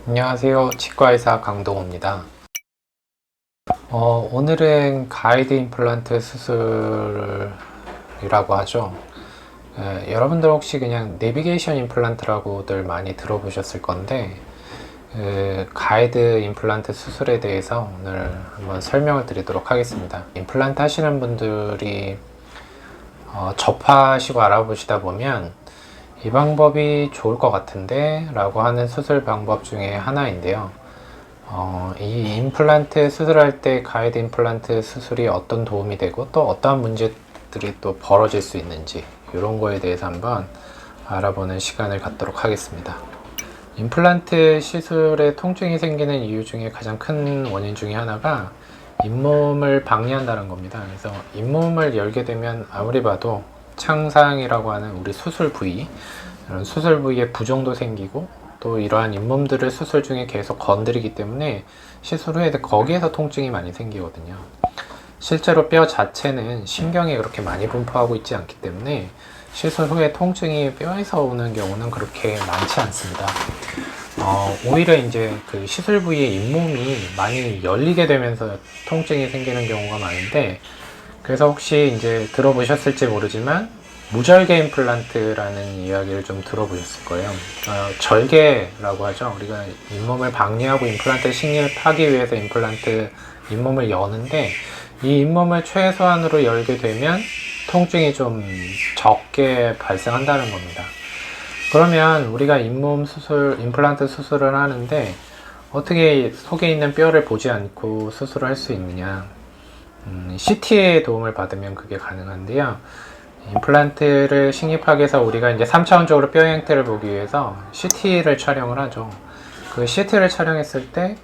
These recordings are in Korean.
안녕하세요. 치과의사 강동호입니다. 오늘은 가이드 임플란트 수술이라고 하죠. 여러분들 혹시 그냥 내비게이션 임플란트라고들 많이 들어보셨을 건데, 가이드 임플란트 수술에 대해서 오늘 한번 설명을 드리도록 하겠습니다. 임플란트 하시는 분들이 접하시고 알아보시다 보면 이 방법이 좋을 것 같은데 라고 하는 수술 방법 중에 하나인데요. 이 임플란트 수술할 때 가이드 임플란트 수술이 어떤 도움이 되고 또 어떠한 문제들이 또 벌어질 수 있는지 이런 거에 대해서 한번 알아보는 시간을 갖도록 하겠습니다. 임플란트 시술에 통증이 생기는 이유 중에 가장 큰 원인 중에 하나가 잇몸을 방해한다는 겁니다. 그래서 잇몸을 열게 되면 아무리 봐도 창상이라고 하는 우리 수술 부위, 이런 수술 부위에 부종도 생기고 또 이러한 잇몸들을 수술 중에 계속 건드리기 때문에 시술 후에 거기에서 통증이 많이 생기거든요. 실제로 뼈 자체는 신경이 그렇게 많이 분포하고 있지 않기 때문에 시술 후에 통증이 뼈에서 오는 경우는 그렇게 많지 않습니다. 오히려 이제 그 시술 부위의 잇몸이 많이 열리게 되면서 통증이 생기는 경우가 많은데, 그래서 혹시 이제 들어보셨을지 모르지만 무절개 임플란트라는 이야기를 좀 들어보셨을 거예요. 절개라고 하죠. 우리가 잇몸을 방해하고 임플란트를 식립하기 위해서 잇몸을 여는데, 이 잇몸을 최소한으로 열게 되면 통증이 좀 적게 발생한다는 겁니다. 그러면 우리가 임플란트 수술을 하는데 어떻게 속에 있는 뼈를 보지 않고 수술을 할 수 있느냐? CT의 도움을 받으면 그게 가능한데요. 임플란트를 식립하기 위해서 우리가 이제 3차원적으로 뼈 형태를 보기 위해서 CT를 촬영을 하죠. 그 CT를 촬영했을 때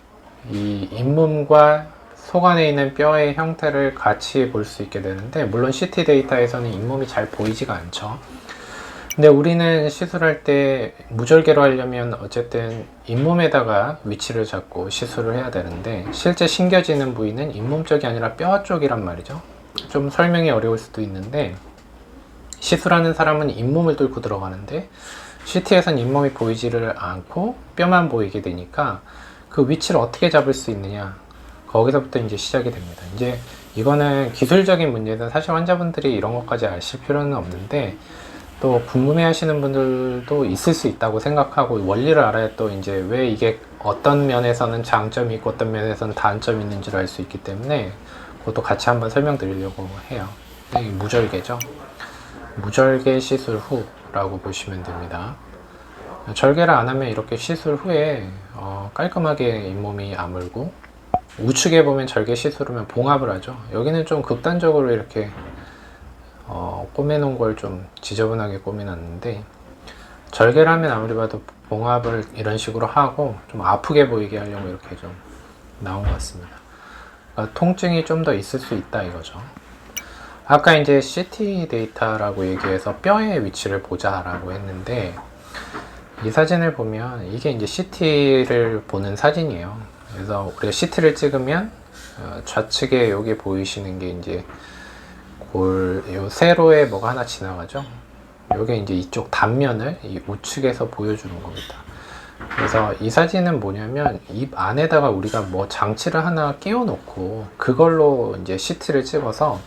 이 잇몸과 속 안에 있는 뼈의 형태를 같이 볼 수 있게 되는데, 물론 CT 데이터에서는 잇몸이 잘 보이지가 않죠. 근데 우리는 시술할 때 무절개로 하려면 어쨌든 잇몸에다가 위치를 잡고 시술을 해야 되는데, 실제 신겨지는 부위는 잇몸 쪽이 아니라 뼈 쪽이란 말이죠. 좀 설명이 어려울 수도 있는데, 시술하는 사람은 잇몸을 뚫고 들어가는데 CT에선 잇몸이 보이지를 않고 뼈만 보이게 되니까 그 위치를 어떻게 잡을 수 있느냐, 거기서부터 이제 시작이 됩니다. 이제 이거는 기술적인 문제는 사실 환자분들이 이런 것까지 아실 필요는 없는데, 또 궁금해 하시는 분들도 있을 수 있다고 생각하고 원리를 알아야 또 이제 왜 이게 어떤 면에서는 장점이 있고 어떤 면에서는 단점이 있는지를 알 수 있기 때문에 그것도 같이 한번 설명드리려고 해요. 이게 무절개죠. 무절개 시술 후라고 보시면 됩니다. 절개를 안 하면 이렇게 시술 후에 깔끔하게 잇몸이 아물고, 우측에 보면 절개 시술하면 봉합을 하죠. 여기는 좀 극단적으로 이렇게 꼬매놓은 걸 좀 지저분하게 꼬매놨는데, 절개를 하면 아무리 봐도 봉합을 이런 식으로 하고 좀 아프게 보이게 하려고 이렇게 좀 나온 것 같습니다. 그러니까 통증이 좀 더 있을 수 있다 이거죠. 아까 이제 CT 데이터라고 얘기해서 뼈의 위치를 보자라고 했는데, 이 사진을 보면 이게 이제 CT를 보는 사진이에요. 그래서 우리가 CT를 찍으면 좌측에 여기 보이시는 게 이제 요 세로에 뭐가 하나 지나가죠. 요게 이제 이쪽 단면을 이 우측에서 보여주는 겁니다. 그래서 이 사진은 뭐냐면 입 안에다가 우리가 뭐 장치를 하나 끼워 놓고 그걸로 이제 CT를 찍어서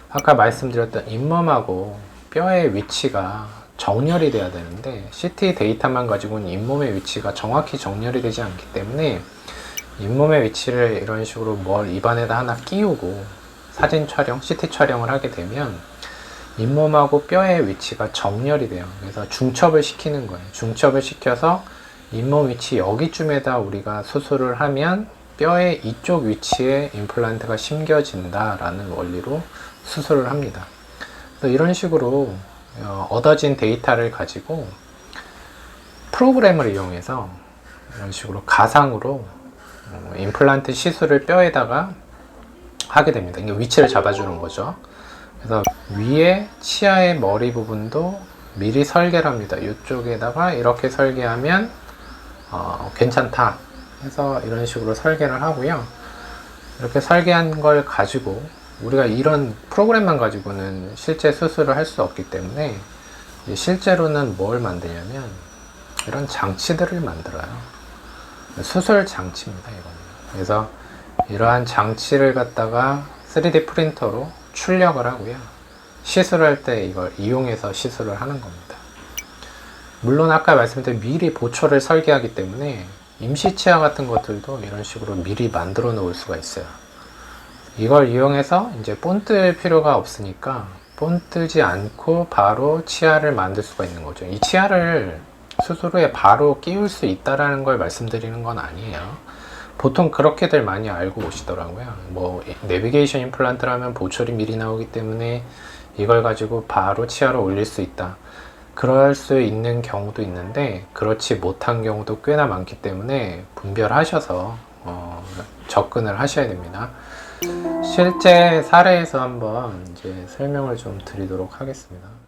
아까 말씀드렸던 잇몸하고 뼈의 위치가 정렬이 돼야 되는데, CT 데이터만 가지고는 잇몸의 위치가 정확히 정렬이 되지 않기 때문에 잇몸의 위치를 이런 식으로 뭘 입안에다 하나 끼우고 사진 촬영, CT 촬영을 하게 되면 잇몸하고 뼈의 위치가 정렬이 돼요. 그래서 중첩을 시키는 거예요. 중첩을 시켜서 잇몸 위치 여기쯤에다 우리가 수술을 하면 뼈의 이쪽 위치에 임플란트가 심겨진다라는 원리로 수술을 합니다. 그래서 이런 식으로 얻어진 데이터를 가지고 프로그램을 이용해서 이런 식으로 가상으로 임플란트 시술을 뼈에다가 하게 됩니다. 이게 위치를 잡아주는 거죠. 그래서 위에 치아의 머리 부분도 미리 설계를 합니다. 이쪽에다가 이렇게 설계하면 괜찮다 해서 이런 식으로 설계를 하고요. 이렇게 설계한 걸 가지고 우리가 이런 프로그램만 가지고는 실제 수술을 할 수 없기 때문에 실제로는 뭘 만드냐면 이런 장치들을 만들어요. 수술 장치입니다, 이거는. 그래서 이러한 장치를 갖다가 3D 프린터로 출력을 하고요. 시술할 때 이걸 이용해서 시술을 하는 겁니다. 물론 아까 말씀드린 미리 보초를 설계하기 때문에 임시 치아 같은 것들도 이런 식으로 미리 만들어 놓을 수가 있어요. 이걸 이용해서 이제 본 뜰 필요가 없으니까 본 뜨지 않고 바로 치아를 만들 수가 있는 거죠. 이 치아를 수술 후에 바로 끼울 수 있다라는 걸 말씀드리는 건 아니에요. 보통 그렇게들 많이 알고 오시더라고요. 뭐 내비게이션 임플란트라면 보철이 미리 나오기 때문에 이걸 가지고 바로 치아로 올릴 수 있다. 그럴 수 있는 경우도 있는데 그렇지 못한 경우도 꽤나 많기 때문에 분별하셔서 접근을 하셔야 됩니다. 실제 사례에서 한번 이제 설명을 좀 드리도록 하겠습니다.